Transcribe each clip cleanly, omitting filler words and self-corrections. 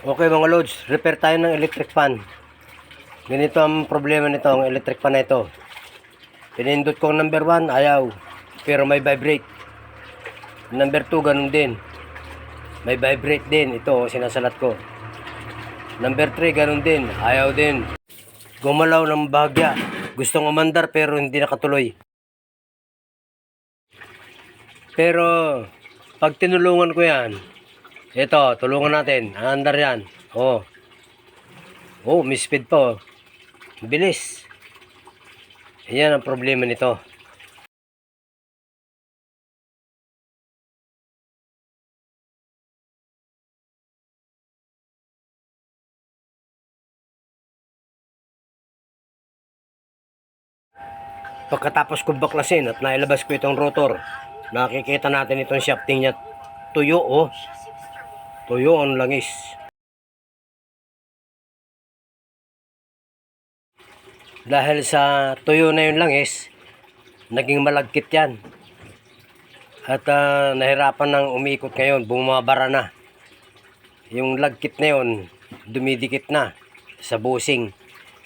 Okay mga lods, repair tayo ng electric fan. Ganito ang problema nito, ang electric fan na ito. Pinindot ko number 1, ayaw. Pero may vibrate. Number 2, ganun din. May vibrate din. Ito, sinasalat ko. Number 3, ganun din. Ayaw din. Gumalaw ng bahagya. Gustong umandar pero hindi nakatuloy. Pero, pag tinulungan ko yan, ito, tulungan natin. Andar yan. Oh. Oh, may speed pa oh. Bilis. Yan ang problema nito. Pagkatapos ko baklasin at nailabas ko itong rotor, nakikita natin itong shafting niya. Tuyo oh. Tuyo ang langis. Dahil sa tuyo na yung langis, naging malagkit yan. At nahirapan ng umiikot ngayon, bumabara na. Yung lagkit na yun, dumidikit na sa bushing.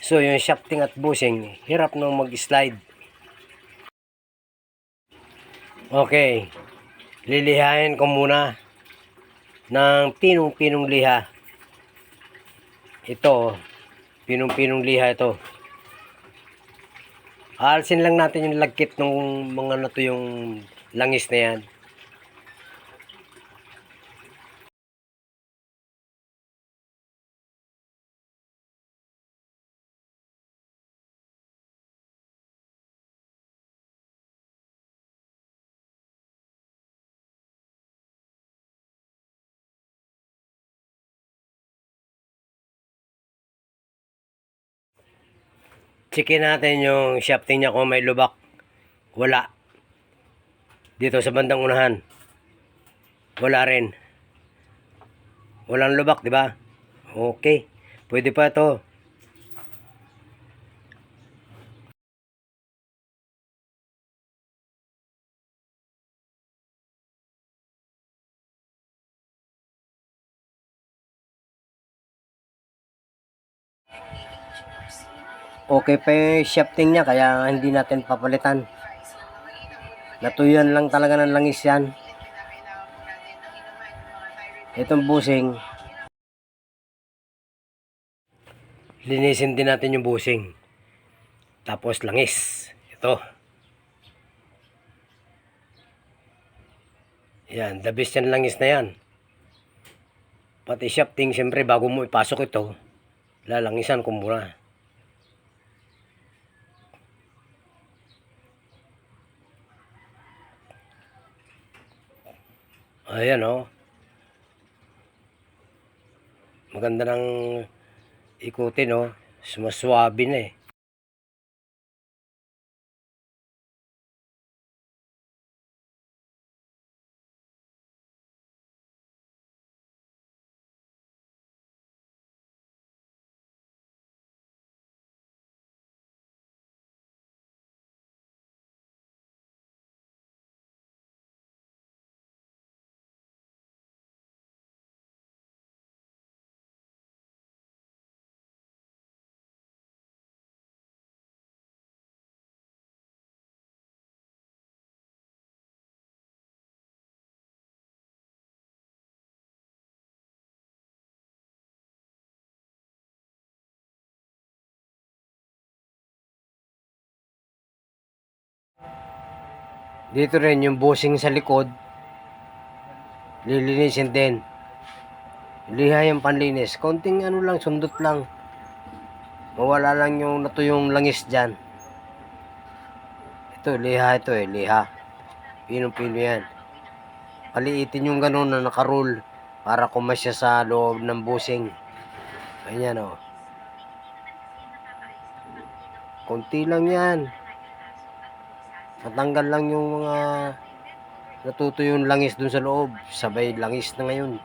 So yung shafting at bushing, hirap nang mag-slide. Okay, lilihain ko muna ng pinong-pinong liha. Ito, pinong-pinong liha ito. Alisin lang natin yung lagkit ng mga nato yung langis na yan. Checkin natin yung shafting niya kung may lubak. Wala. Dito sa bandang unahan. Wala rin. Walang lubak, di ba? Okay. Pwede pa ito. Okay pa yung shafting niya kaya hindi natin papalitan. Natuyan lang talaga ng langis yan. Itong bushing, linisin din natin yung bushing. Tapos langis. Ito. Yan, the best yan langis na yan. Pati shafting, siyempre bago mo ipasok ito, lalangisan ko muna. Ayan oh. Maganda ng ikutin oh. Sumaswabe na eh. Dito rin yung bushing sa likod, lilinisin din. Liha yung panlinis. Konting ano lang, sundot lang. Mawala lang yung natuyong langis dyan. Ito, liha ito eh, liha. Pinong-pino yan. Paliitin yung ganun na nakaroll para kumasya sa loob ng bushing. Ayan o. Konti lang yan. Matanggal lang yung mga natutuyong langis dun sa loob. Sabay langis na ngayon.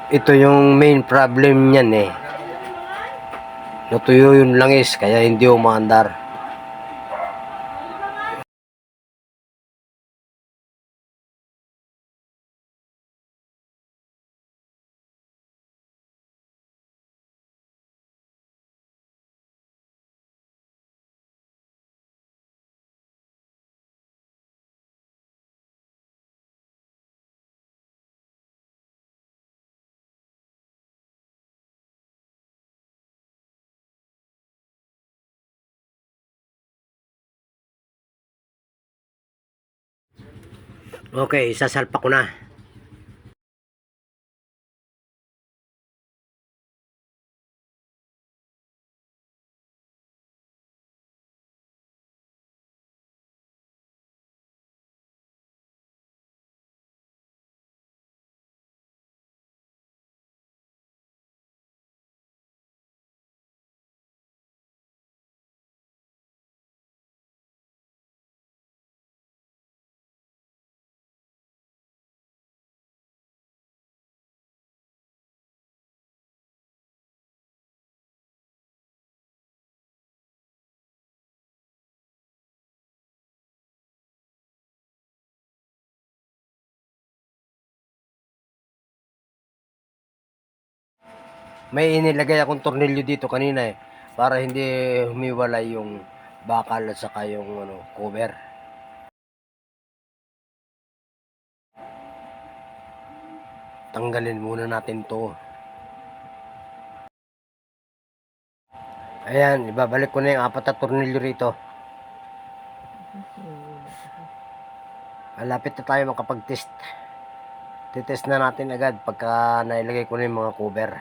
Ito yung main problem niyan eh. Natuyo yung langis kaya hindi umaandar. Okay, isasalpak ko na. May inilagay akong tornilyo dito kanina para hindi humiwalay yung bakal at saka yung cover. Tanggalin muna natin to. Ayan, ibabalik ko na yung 4 na tornilyo rito. Malapit na tayo makapag-test. Titest na natin agad pagka nailagay ko na yung mga cover.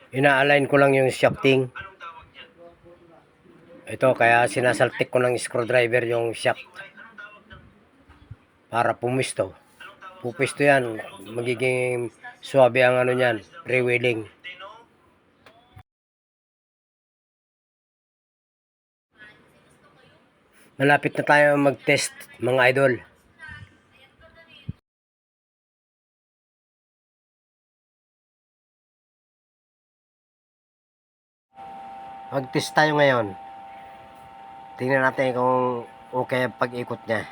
Ina-align ko lang yung shafting. Ito, kaya sinasaltik ko ng screwdriver yung shaft para pumisto. Pupisto yan, magiging suwabe ang niyan, pre-wheeling. Malapit na tayo mag-test, mga idol. Mag-test tayo ngayon. Tingnan natin kung okay ang pag-ikot niya.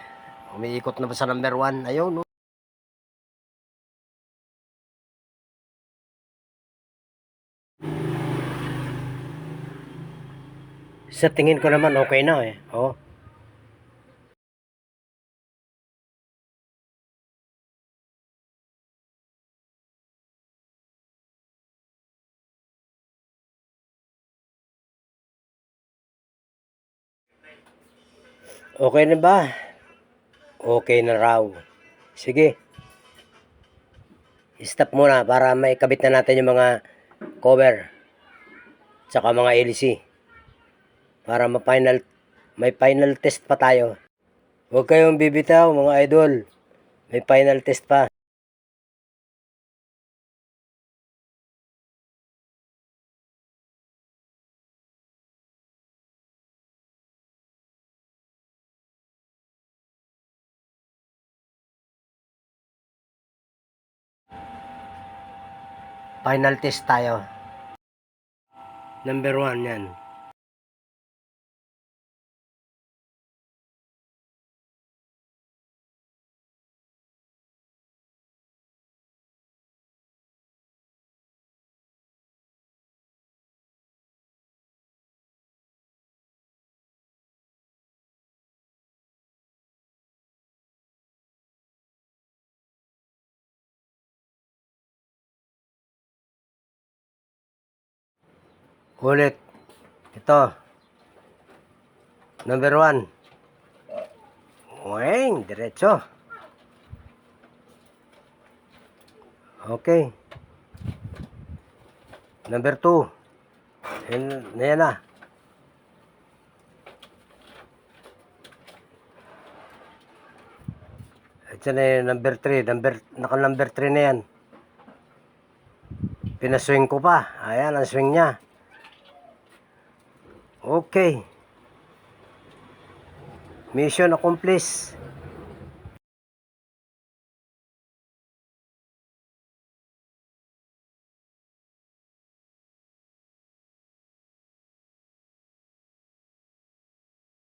Umiikot na ba sa number 1? Ayun, no? Sa tingin ko naman okay na Oh. Okay na ba? Okay na raw. Sige. Stop muna para maikabit na natin yung mga cover. Tsaka mga LC. Para may final test pa tayo. Huwag kayong bibitaw mga idol. May final test pa. Final test tayo. Number 1 yan. Ulit. Ito. Number 1. Weng, diretso. Okay. Number 2. Yan na. Ito na yung number 3. Naka-number 3 na yan. Pinaswing ko pa. Ayan, ang swing niya. Okay. Mission accomplished.